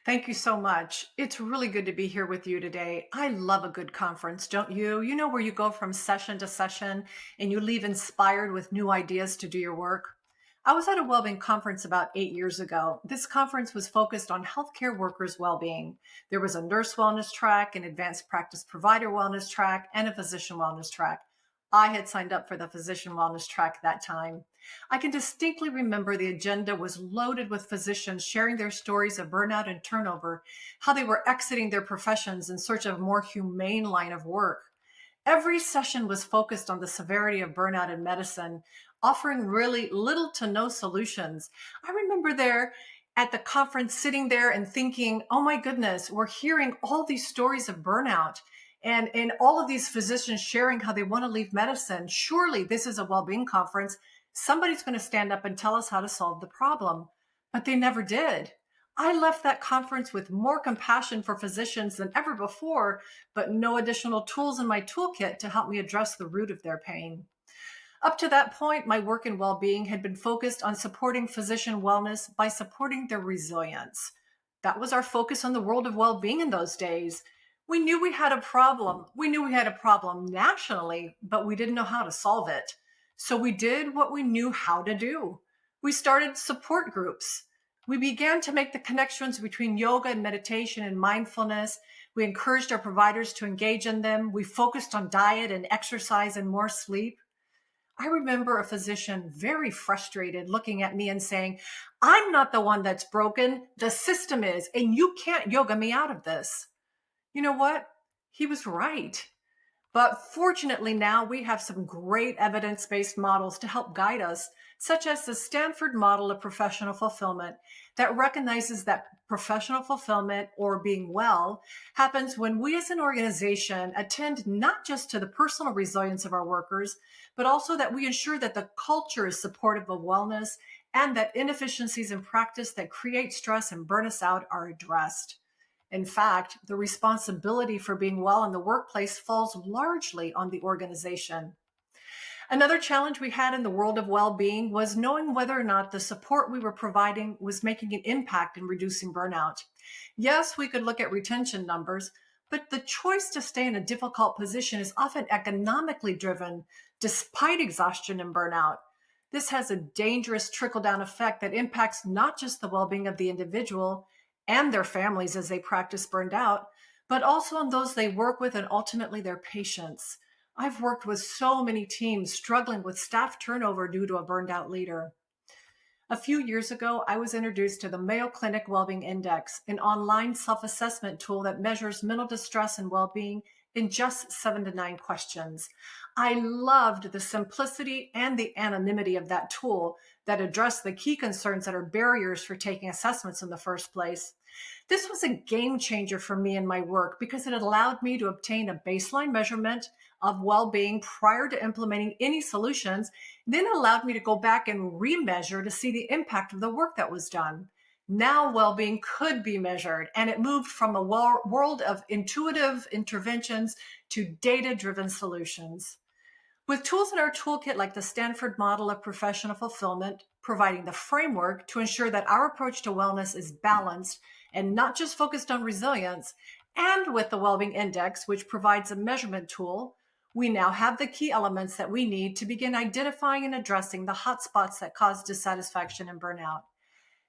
Thank you so much. It's really good to be here with you today. I love a good conference, don't you? You know, where you go from session to session and you leave inspired with new ideas to do your work. I was at a wellbeing conference about 8 years ago. This conference was focused on healthcare workers' well-being. There was a nurse wellness track, an advanced practice provider wellness track, and a physician wellness track. I had signed up for the physician wellness track that time. I can distinctly remember the agenda was loaded with physicians sharing their stories of burnout and turnover, how they were exiting their professions in search of a more humane line of work. Every session was focused on the severity of burnout in medicine, offering really little to no solutions. I remember there at the conference sitting there and thinking, oh my goodness, we're hearing all these stories of burnout and all of these physicians sharing how they want to leave medicine. Surely this is a well-being conference. Somebody's going to stand up and tell us how to solve the problem. But they never did. I left that conference with more compassion for physicians than ever before, but no additional tools in my toolkit to help me address the root of their pain. Up to that point, my work in well-being had been focused on supporting physician wellness by supporting their resilience. That was our focus on the world of well-being in those days. We knew we had a problem. We knew we had a problem nationally, but we didn't know how to solve it. So we did what we knew how to do. We started support groups. We began to make the connections between yoga and meditation and mindfulness. We encouraged our providers to engage in them. We focused on diet and exercise and more sleep. I remember a physician very frustrated looking at me and saying, I'm not the one that's broken. The system is, and you can't yoga me out of this. You know what? He was right. But fortunately, now we have some great evidence-based models to help guide us, such as the Stanford model of professional fulfillment that recognizes that professional fulfillment, or being well, happens when we as an organization attend not just to the personal resilience of our workers, but also that we ensure that the culture is supportive of wellness and that inefficiencies in practice that create stress and burn us out are addressed. In fact, the responsibility for being well in the workplace falls largely on the organization. Another challenge we had in the world of well-being was knowing whether or not the support we were providing was making an impact in reducing burnout. Yes, we could look at retention numbers, but the choice to stay in a difficult position is often economically driven, despite exhaustion and burnout. This has a dangerous trickle-down effect that impacts not just the well-being of the individual and their families as they practice burned out, but also on those they work with and ultimately their patients. I've worked with so many teams struggling with staff turnover due to a burned out leader. A few years ago, I was introduced to the Mayo Clinic Wellbeing Index, an online self-assessment tool that measures mental distress and well-being in just 7 to 9 questions. I loved the simplicity and the anonymity of that tool that addressed the key concerns that are barriers for taking assessments in the first place. This was a game changer for me in my work because it allowed me to obtain a baseline measurement of well-being prior to implementing any solutions, then allowed me to go back and remeasure to see the impact of the work that was done. Now well-being could be measured, and it moved from a world of intuitive interventions to data-driven solutions. With tools in our toolkit like the Stanford model of professional fulfillment, providing the framework to ensure that our approach to wellness is balanced and not just focused on resilience, and with the Wellbeing Index, which provides a measurement tool, we now have the key elements that we need to begin identifying and addressing the hotspots that cause dissatisfaction and burnout.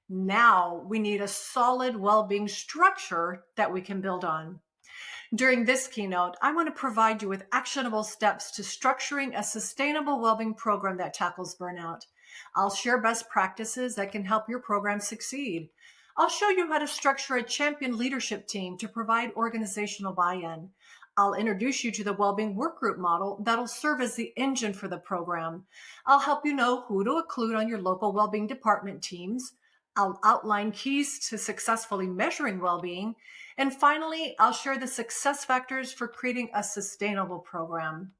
Now we need a solid well-being structure that we can build on. During this keynote, I want to provide you with actionable steps to structuring a sustainable well-being program that tackles burnout. I'll share best practices that can help your program succeed. I'll show you how to structure a champion leadership team to provide organizational buy-in. I'll introduce you to the Wellbeing Workgroup model that'll serve as the engine for the program. I'll help you know who to include on your local wellbeing department teams. I'll outline keys to successfully measuring well-being. And finally, I'll share the success factors for creating a sustainable program.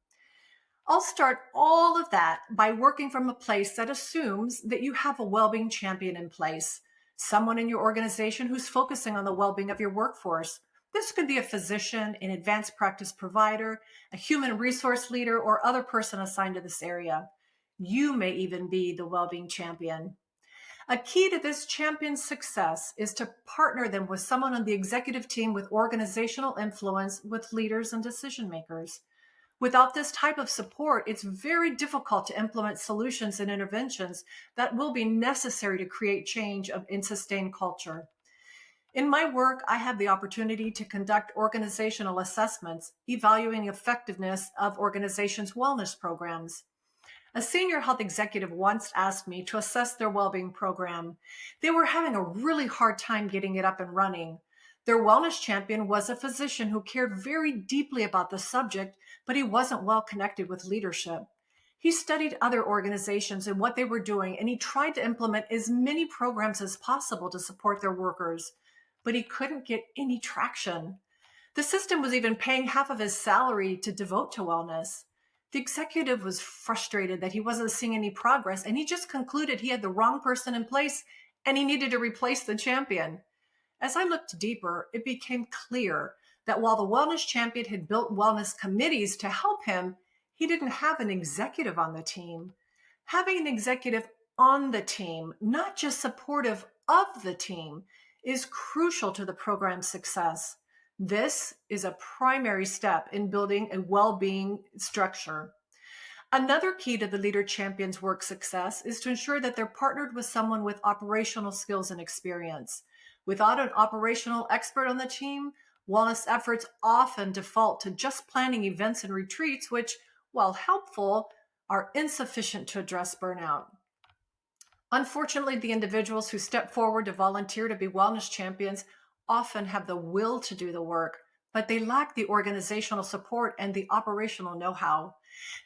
I'll start all of that by working from a place that assumes that you have a well-being champion in place, someone in your organization who's focusing on the well-being of your workforce. This could be a physician, an advanced practice provider, a human resource leader, or other person assigned to this area. You may even be the well-being champion. A key to this champion's success is to partner them with someone on the executive team with organizational influence with leaders and decision makers. Without this type of support, it's very difficult to implement solutions and interventions that will be necessary to create change and sustain culture. In my work, I have the opportunity to conduct organizational assessments, evaluating effectiveness of organizations' wellness programs. A senior health executive once asked me to assess their well-being program. They were having a really hard time getting it up and running. Their wellness champion was a physician who cared very deeply about the subject, but he wasn't well connected with leadership. He studied other organizations and what they were doing, and he tried to implement as many programs as possible to support their workers, but he couldn't get any traction. The system was even paying half of his salary to devote to wellness. The executive was frustrated that he wasn't seeing any progress, and he just concluded he had the wrong person in place and he needed to replace the champion. As I looked deeper, it became clear that while the wellness champion had built wellness committees to help him, he didn't have an executive on the team. Having an executive on the team, not just supportive of the team, is crucial to the program's success. This is a primary step in building a well-being structure. Another key to the leader champion's work success is to ensure that they're partnered with someone with operational skills and experience. Without an operational expert on the team, wellness efforts often default to just planning events and retreats, which, while helpful, are insufficient to address burnout. Unfortunately, the individuals who step forward to volunteer to be wellness champions often have the will to do the work, but they lack the organizational support and the operational know-how.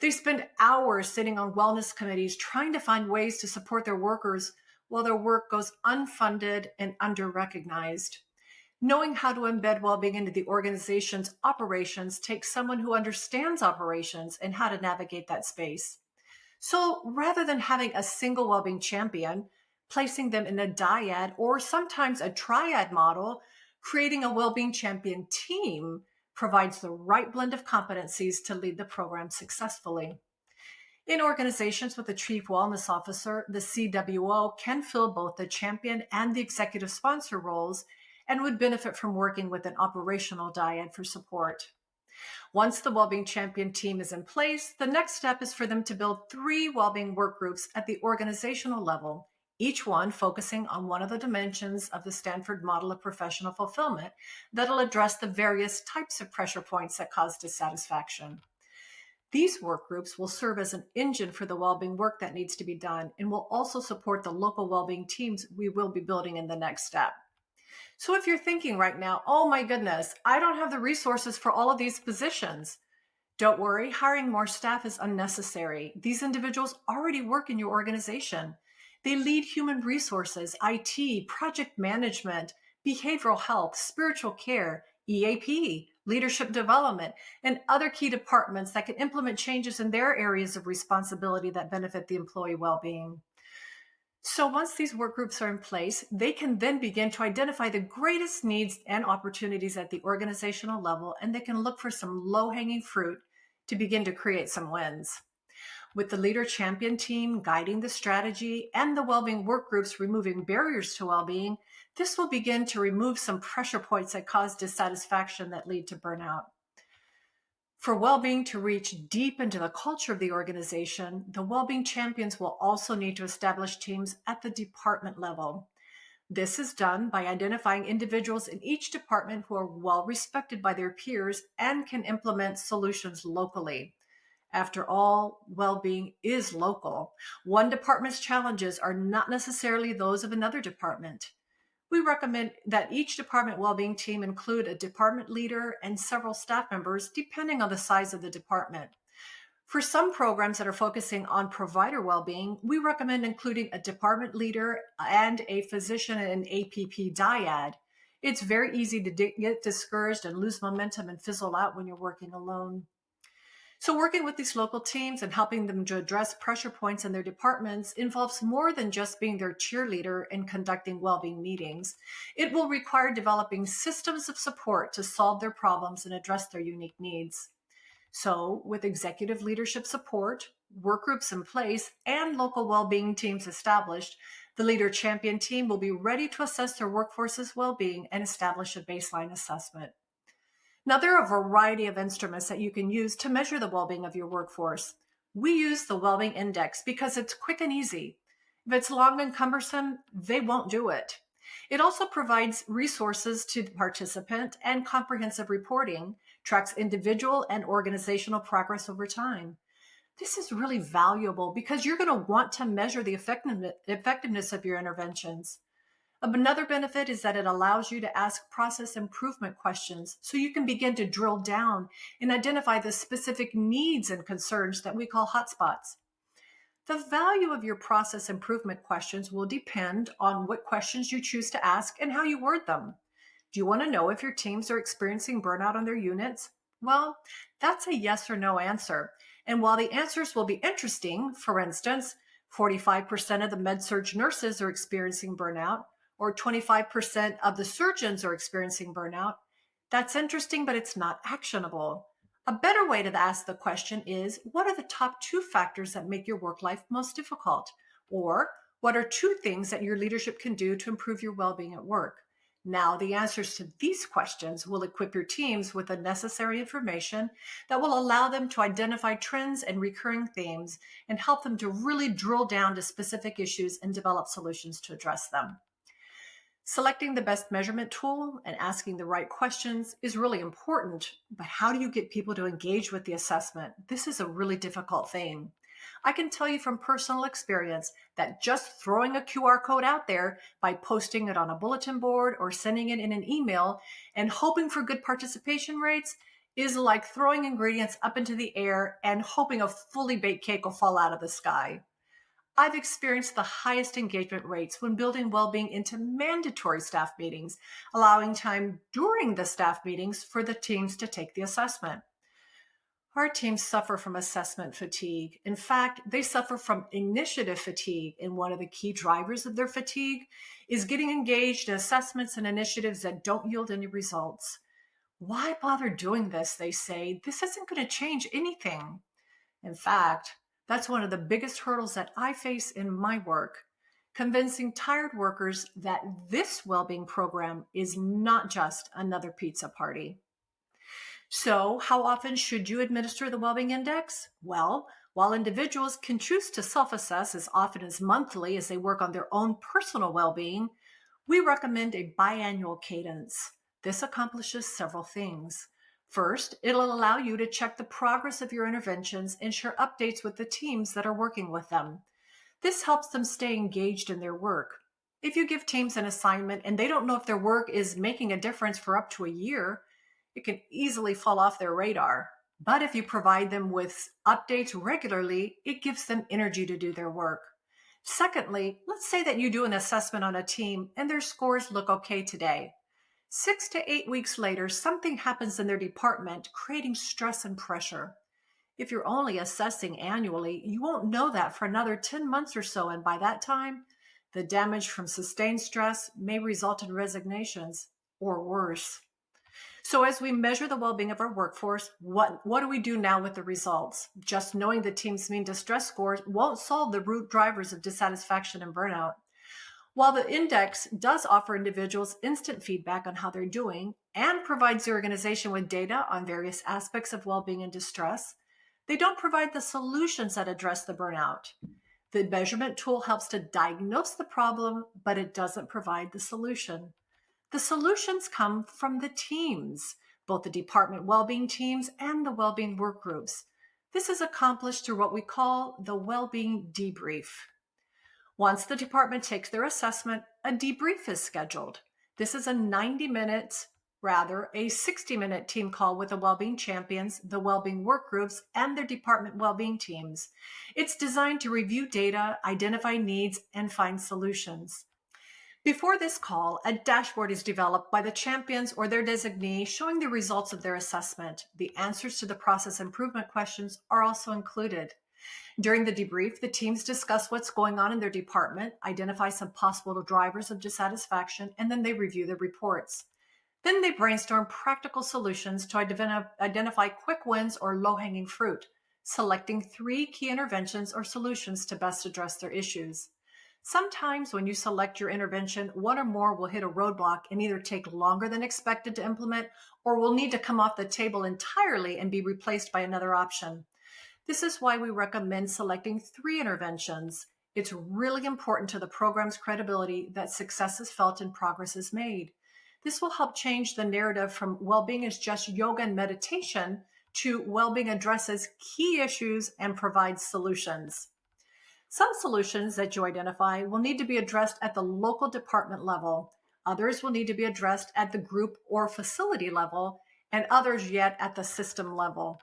They spend hours sitting on wellness committees trying to find ways to support their workers while their work goes unfunded and under-recognized. Knowing how to embed well-being into the organization's operations takes someone who understands operations and how to navigate that space. So rather than having a single well-being champion, placing them in a dyad or sometimes a triad model, creating a well-being champion team provides the right blend of competencies to lead the program successfully. In organizations with a chief wellness officer, the CWO can fill both the champion and the executive sponsor roles and would benefit from working with an operational dyad for support. Once the Wellbeing Champion team is in place, the next step is for them to build 3 wellbeing work groups at the organizational level, each one focusing on one of the dimensions of the Stanford model of professional fulfillment that'll address the various types of pressure points that cause dissatisfaction. These work groups will serve as an engine for the wellbeing work that needs to be done and will also support the local wellbeing teams we will be building in the next step. So if you're thinking right now, oh my goodness, I don't have the resources for all of these positions, don't worry, hiring more staff is unnecessary. These individuals already work in your organization. They lead human resources, IT, project management, behavioral health, spiritual care, EAP, leadership development, and other key departments that can implement changes in their areas of responsibility that benefit the employee well-being. So once these work groups are in place, they can then begin to identify the greatest needs and opportunities at the organizational level, and they can look for some low-hanging fruit to begin to create some wins. With the leader champion team guiding the strategy and the well-being work groups removing barriers to well-being, this will begin to remove some pressure points that cause dissatisfaction that lead to burnout. For well-being to reach deep into the culture of the organization, the well-being champions will also need to establish teams at the department level. This is done by identifying individuals in each department who are well respected by their peers and can implement solutions locally. After all, well-being is local. One department's challenges are not necessarily those of another department. We recommend that each department well-being team include a department leader and several staff members, depending on the size of the department. For some programs that are focusing on provider well-being, we recommend including a department leader and a physician and APP dyad. It's very easy to get discouraged and lose momentum and fizzle out when you're working alone. So working with these local teams and helping them to address pressure points in their departments involves more than just being their cheerleader and conducting well-being meetings. It will require developing systems of support to solve their problems and address their unique needs. So with executive leadership support, work groups in place, and local well-being teams established, The leader champion team will be ready to assess their workforce's well-being and establish a baseline assessment. Now, there are a variety of instruments that you can use to measure the well-being of your workforce. We use the Well-being Index because it's quick and easy. If it's long and cumbersome, they won't do it. It also provides resources to the participant and comprehensive reporting, tracks individual and organizational progress over time. This is really valuable because you're going to want to measure the effectiveness of your interventions. Another benefit is that it allows you to ask process improvement questions so you can begin to drill down and identify the specific needs and concerns that we call hotspots. The value of your process improvement questions will depend on what questions you choose to ask and how you word them. Do you want to know if your teams are experiencing burnout on their units? Well, that's a yes or no answer. And while the answers will be interesting, for instance, 45% of the med-surg nurses are experiencing burnout, or 25% of the surgeons are experiencing burnout, that's interesting, but it's not actionable. A better way to ask the question is, what are the top 2 factors that make your work life most difficult? Or what are 2 things that your leadership can do to improve your well-being at work? Now, the answers to these questions will equip your teams with the necessary information that will allow them to identify trends and recurring themes and help them to really drill down to specific issues and develop solutions to address them. Selecting the best measurement tool and asking the right questions is really important, but how do you get people to engage with the assessment? This is a really difficult thing. I can tell you from personal experience that just throwing a QR code out there by posting it on a bulletin board or sending it in an email and hoping for good participation rates is like throwing ingredients up into the air and hoping a fully baked cake will fall out of the sky. I've experienced the highest engagement rates when building well-being into mandatory staff meetings, allowing time during the staff meetings for the teams to take the assessment. Our teams suffer from assessment fatigue. In fact, they suffer from initiative fatigue, and one of the key drivers of their fatigue is getting engaged in assessments and initiatives that don't yield any results. Why bother doing this, they say? This isn't going to change anything. In fact, that's one of the biggest hurdles that I face in my work, convincing tired workers that this well-being program is not just another pizza party. So, how often should you administer the Well-being Index? Well, while individuals can choose to self-assess as often as monthly as they work on their own personal well-being, we recommend a biannual cadence. This accomplishes several things. First, it'll allow you to check the progress of your interventions and share updates with the teams that are working with them. This helps them stay engaged in their work. If you give teams an assignment and they don't know if their work is making a difference for up to a year, it can easily fall off their radar. But if you provide them with updates regularly, it gives them energy to do their work. Secondly, let's say that you do an assessment on a team and their scores look okay today. 6 to 8 weeks later, something happens in their department, creating stress and pressure. If you're only assessing annually, you won't know that for another 10 months or so, and by that time, the damage from sustained stress may result in resignations or worse. So as we measure the well-being of our workforce, what do we do now with the results? Just knowing the team's mean distress scores won't solve the root drivers of dissatisfaction and burnout. While the index does offer individuals instant feedback on how they're doing and provides the organization with data on various aspects of well-being and distress, they don't provide the solutions that address the burnout. The measurement tool helps to diagnose the problem, but it doesn't provide the solution. The solutions come from the teams, both the department well-being teams and the well-being work groups. This is accomplished through what we call the well-being debrief. Once the department takes their assessment, a debrief is scheduled. This is a 60-minute team call with the well-being champions, the well-being work groups, and their department well-being teams. It's designed to review data, identify needs, and find solutions. Before this call, a dashboard is developed by the champions or their designee showing the results of their assessment. The answers to the process improvement questions are also included. During the debrief, the teams discuss what's going on in their department, identify some possible drivers of dissatisfaction, and then they review the reports. Then they brainstorm practical solutions to identify quick wins or low-hanging fruit, selecting 3 key interventions or solutions to best address their issues. Sometimes when you select your intervention, one or more will hit a roadblock and either take longer than expected to implement or will need to come off the table entirely and be replaced by another option. This is why we recommend selecting 3 interventions. It's really important to the program's credibility that success is felt and progress is made. This will help change the narrative from well-being is just yoga and meditation to well-being addresses key issues and provides solutions. Some solutions that you identify will need to be addressed at the local department level. Others will need to be addressed at the group or facility level, and others yet at the system level.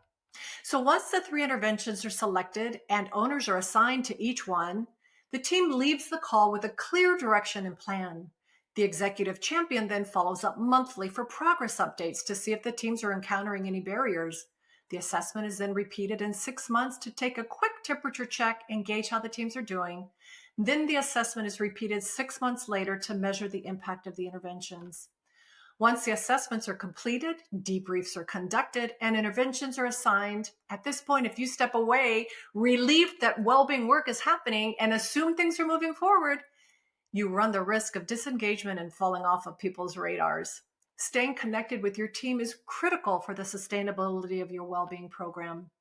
So once the 3 interventions are selected and owners are assigned to each one, the team leaves the call with a clear direction and plan. The executive champion then follows up monthly for progress updates to see if the teams are encountering any barriers. The assessment is then repeated in 6 months to take a quick temperature check and gauge how the teams are doing. Then the assessment is repeated 6 months later to measure the impact of the interventions. Once the assessments are completed, debriefs are conducted, and interventions are assigned. At this point, if you step away, relieved that well-being work is happening, and assume things are moving forward, you run the risk of disengagement and falling off of people's radars. Staying connected with your team is critical for the sustainability of your well-being program.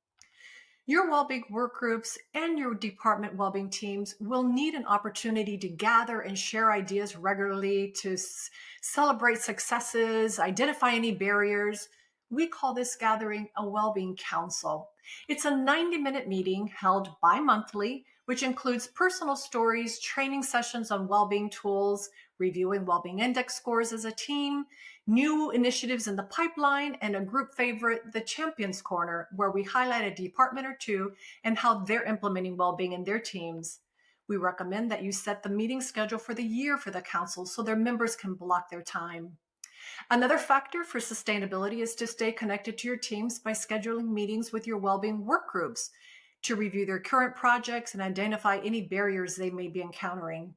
Your well-being work groups and your department well-being teams will need an opportunity to gather and share ideas regularly, to celebrate successes, identify any barriers. We call this gathering a well-being council. It's a 90-minute meeting held bi-monthly, which includes personal stories, training sessions on well-being tools, reviewing well-being index scores as a team, new initiatives in the pipeline, and a group favorite, the Champions Corner, where we highlight a department or two and how they're implementing well-being in their teams. We recommend that you set the meeting schedule for the year for the council so their members can block their time. Another factor for sustainability is to stay connected to your teams by scheduling meetings with your well-being work groups to review their current projects and identify any barriers they may be encountering.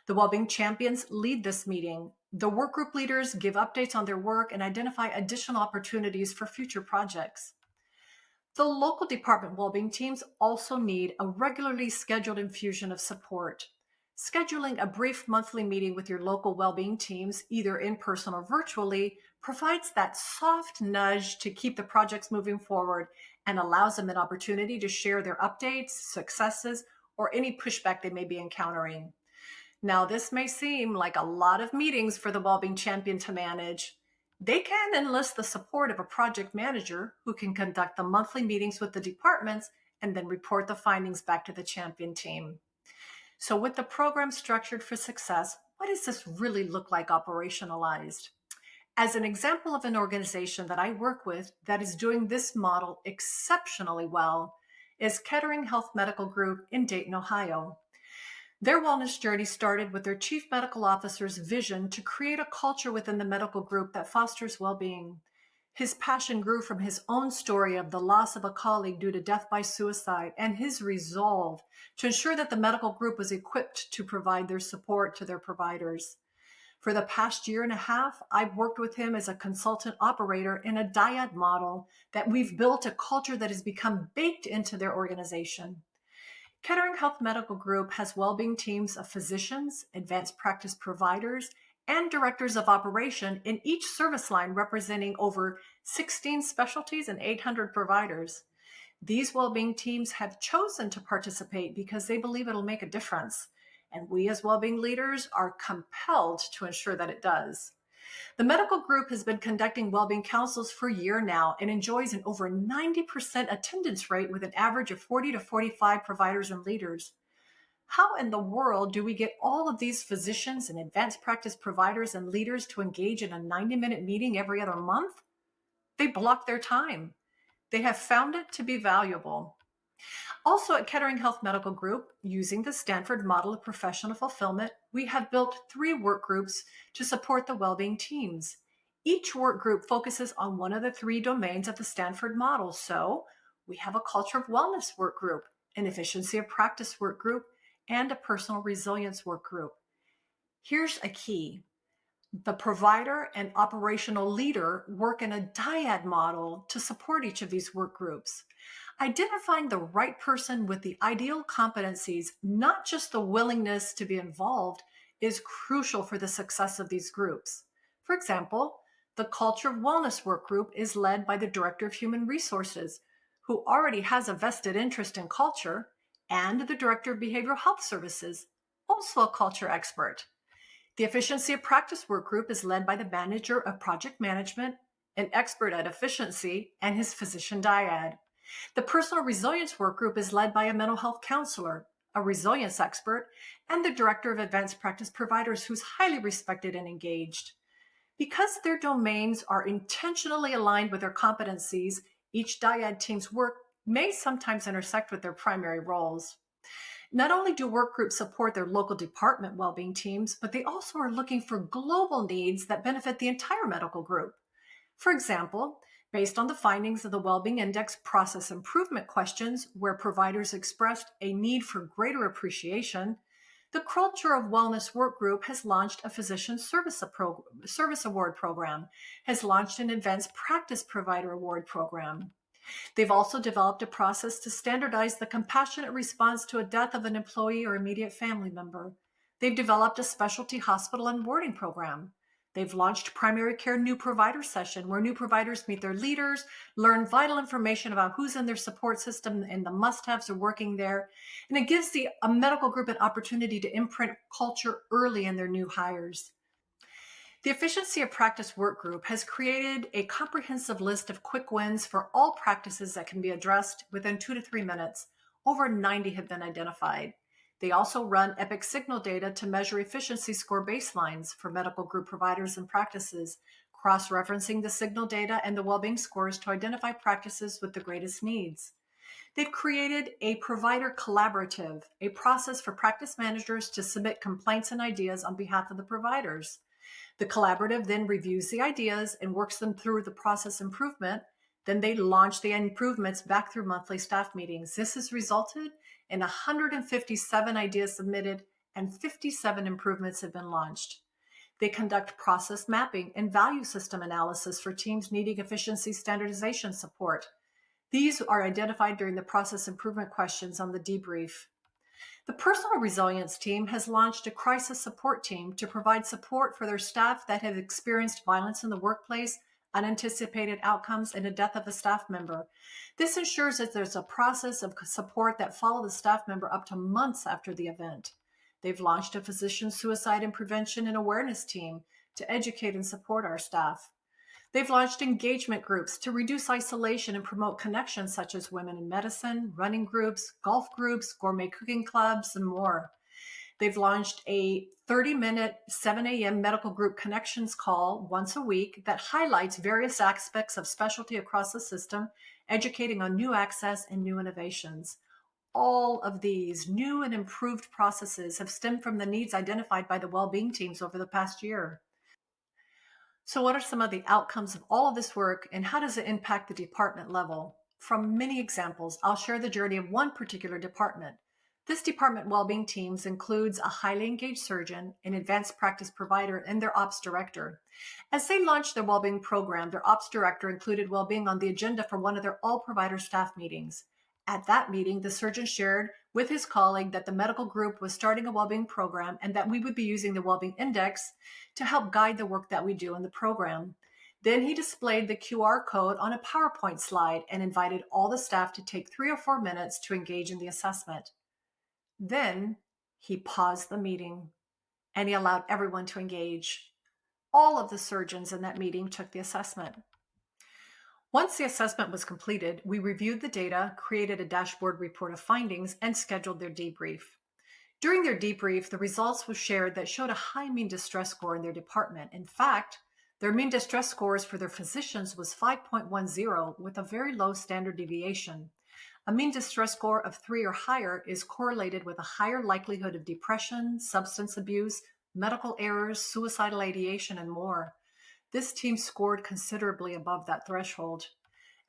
The Wellbeing Champions lead this meeting. The work group leaders give updates on their work and identify additional opportunities for future projects. The local department wellbeing teams also need a regularly scheduled infusion of support. Scheduling a brief monthly meeting with your local wellbeing teams, either in person or virtually, provides that soft nudge to keep the projects moving forward and allows them an opportunity to share their updates, successes, or any pushback they may be encountering. Now, this may seem like a lot of meetings for the wellbeing champion to manage. They can enlist the support of a project manager who can conduct the monthly meetings with the departments and then report the findings back to the champion team. So with the program structured for success, what does this really look like operationalized? As an example of an organization that I work with that is doing this model exceptionally well is Kettering Health Medical Group in Dayton, Ohio. Their wellness journey started with their chief medical officer's vision to create a culture within the medical group that fosters well-being. His passion grew from his own story of the loss of a colleague due to death by suicide and his resolve to ensure that the medical group was equipped to provide their support to their providers. For the past year and a half, I've worked with him as a consultant operator in a dyad model that we've built a culture that has become baked into their organization. Kettering Health Medical Group has well-being teams of physicians, advanced practice providers, and directors of operation in each service line representing over 16 specialties and 800 providers. These well-being teams have chosen to participate because they believe it'll make a difference, and we as well-being leaders are compelled to ensure that it does. The medical group has been conducting well-being councils for a year now and enjoys an over 90% attendance rate with an average of 40 to 45 providers and leaders. How in the world do we get all of these physicians and advanced practice providers and leaders to engage in a 90-minute meeting every other month? They block their time. They have found it to be valuable. Also at Kettering Health Medical Group, using the Stanford model of professional fulfillment, we have built 3 work groups to support the well-being teams. Each work group focuses on one of the 3 domains of the Stanford model. So we have a culture of wellness work group, an efficiency of practice work group, and a personal resilience work group. Here's a key. The provider and operational leader work in a dyad model to support each of these work groups. Identifying the right person with the ideal competencies, not just the willingness to be involved, is crucial for the success of these groups. For example, the Culture of Wellness work group is led by the Director of Human Resources, who already has a vested interest in culture, and the Director of Behavioral Health Services, also a culture expert. The Efficiency of Practice work group is led by the Manager of Project Management, an expert at efficiency, and his physician dyad. The Personal Resilience work group is led by a mental health counselor, a resilience expert, and the Director of Advanced Practice Providers, who's highly respected and engaged. Because their domains are intentionally aligned with their competencies, each dyad team's work may sometimes intersect with their primary roles. Not only do work groups support their local department well-being teams, but they also are looking for global needs that benefit the entire medical group. For example, based on the findings of the Wellbeing Index process improvement questions, where providers expressed a need for greater appreciation, the Culture of Wellness work group has launched a physician service award program, has launched an advanced practice provider award program. They've also developed a process to standardize the compassionate response to a death of an employee or immediate family member. They've developed a specialty hospital onboarding program. They've launched primary care new provider session, where new providers meet their leaders, learn vital information about who's in their support system and the must-haves of working there. And it gives a medical group an opportunity to imprint culture early in their new hires. The Efficiency of Practice work group has created a comprehensive list of quick wins for all practices that can be addressed within 2 to 3 minutes. Over 90 have been identified. They also run Epic Signal data to measure efficiency score baselines for medical group providers and practices, cross-referencing the signal data and the well-being scores to identify practices with the greatest needs. They've created a provider collaborative, a process for practice managers to submit complaints and ideas on behalf of the providers. The collaborative then reviews the ideas and works them through the process improvement. Then they launch the improvements back through monthly staff meetings. This has resulted in 157 ideas submitted and 57 improvements have been launched. They conduct process mapping and value system analysis for teams needing efficiency standardization support. These are identified during the process improvement questions on the debrief. The Personal Resilience team has launched a crisis support team to provide support for their staff that have experienced violence in the workplace, unanticipated outcomes, and a death of a staff member. This ensures that there's a process of support that follows the staff member up to months after the event. They've launched a physician suicide and prevention and awareness team to educate and support our staff. They've launched engagement groups to reduce isolation and promote connections such as women in medicine, running groups, golf groups, gourmet cooking clubs, and more. They've launched a 30-minute 7 a.m. medical group connections call once a week that highlights various aspects of specialty across the system, educating on new access and new innovations. All of these new and improved processes have stemmed from the needs identified by the well-being teams over the past year. So what are some of the outcomes of all of this work, and how does it impact the department level? From many examples, I'll share the journey of one particular department. This department well-being teams includes a highly engaged surgeon, an advanced practice provider, and their ops director. As they launched their well-being program, their ops director included well-being on the agenda for one of their all-provider staff meetings. At that meeting, the surgeon shared with his colleague that the medical group was starting a well-being program and that we would be using the Wellbeing Index to help guide the work that we do in the program. Then he displayed the QR code on a PowerPoint slide and invited all the staff to take 3 or 4 minutes to engage in the assessment. Then he paused the meeting and he allowed everyone to engage. All of the surgeons in that meeting took the assessment. Once the assessment was completed, we reviewed the data, created a dashboard report of findings, and scheduled their debrief. During their debrief, the results were shared that showed a high mean distress score in their department. In fact, their mean distress scores for their physicians was 5.10 with a very low standard deviation. A mean distress score of 3 or higher is correlated with a higher likelihood of depression, substance abuse, medical errors, suicidal ideation, and more. This team scored considerably above that threshold.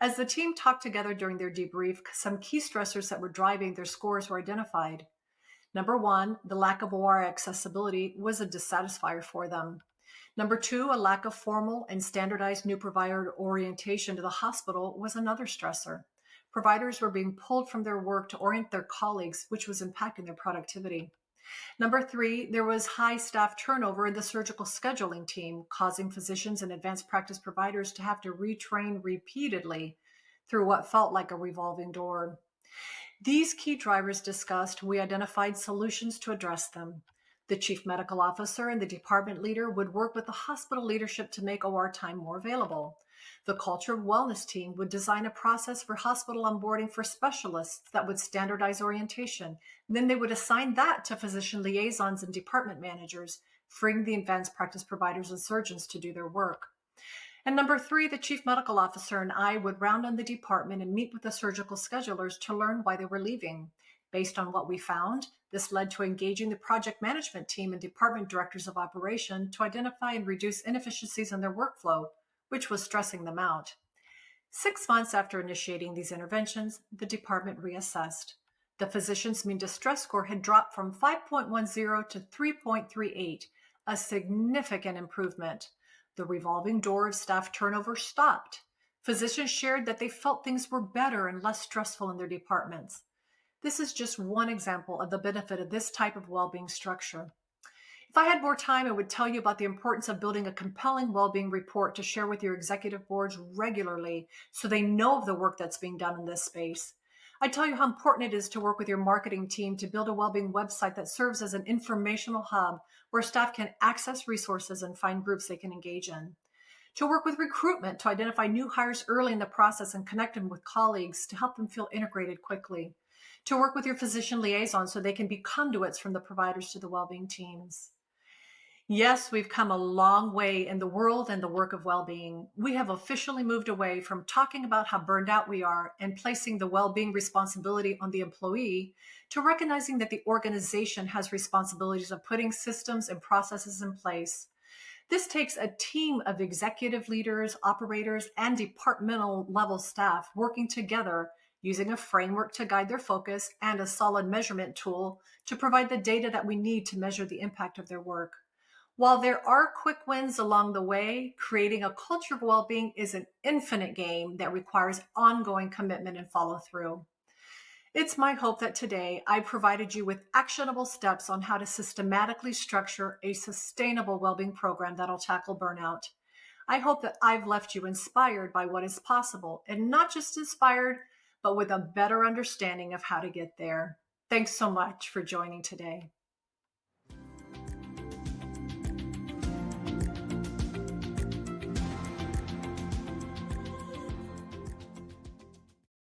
As the team talked together during their debrief, some key stressors that were driving their scores were identified. Number one, the lack of OR accessibility was a dissatisfier for them. Number two, a lack of formal and standardized new provider orientation to the hospital was another stressor. Providers were being pulled from their work to orient their colleagues, which was impacting their productivity. Number three, there was high staff turnover in the surgical scheduling team, causing physicians and advanced practice providers to have to retrain repeatedly through what felt like a revolving door. These key drivers discussed, we identified solutions to address them. The chief medical officer and the department leader would work with the hospital leadership to make OR time more available. The culture wellness team would design a process for hospital onboarding for specialists that would standardize orientation. Then they would assign that to physician liaisons and department managers, freeing the advanced practice providers and surgeons to do their work. And number three, the chief medical officer and I would round on the department and meet with the surgical schedulers to learn why they were leaving. Based on what we found, this led to engaging the project management team and department directors of operation to identify and reduce inefficiencies in their workflow, which was stressing them out. 6 months after initiating these interventions, the department reassessed. The physician's mean distress score had dropped from 5.10 to 3.38, a significant improvement. The revolving door of staff turnover stopped. Physicians shared that they felt things were better and less stressful in their departments. This is just one example of the benefit of this type of well-being structure. If I had more time, I would tell you about the importance of building a compelling well-being report to share with your executive boards regularly so they know of the work that's being done in this space. I'd tell you how important it is to work with your marketing team to build a well-being website that serves as an informational hub where staff can access resources and find groups they can engage in. To work with recruitment to identify new hires early in the process and connect them with colleagues to help them feel integrated quickly. To work with your physician liaison so they can be conduits from the providers to the well-being teams. Yes, we've come a long way in the world and the work of well-being. We have officially moved away from talking about how burned out we are and placing the well-being responsibility on the employee to recognizing that the organization has responsibilities of putting systems and processes in place. This takes a team of executive leaders, operators, and departmental level staff working together using a framework to guide their focus and a solid measurement tool to provide the data that we need to measure the impact of their work. While there are quick wins along the way, creating a culture of well-being is an infinite game that requires ongoing commitment and follow-through. It's my hope that today I provided you with actionable steps on how to systematically structure a sustainable well-being program that'll tackle burnout. I hope that I've left you inspired by what is possible, and not just inspired, but with a better understanding of how to get there. Thanks so much for joining today.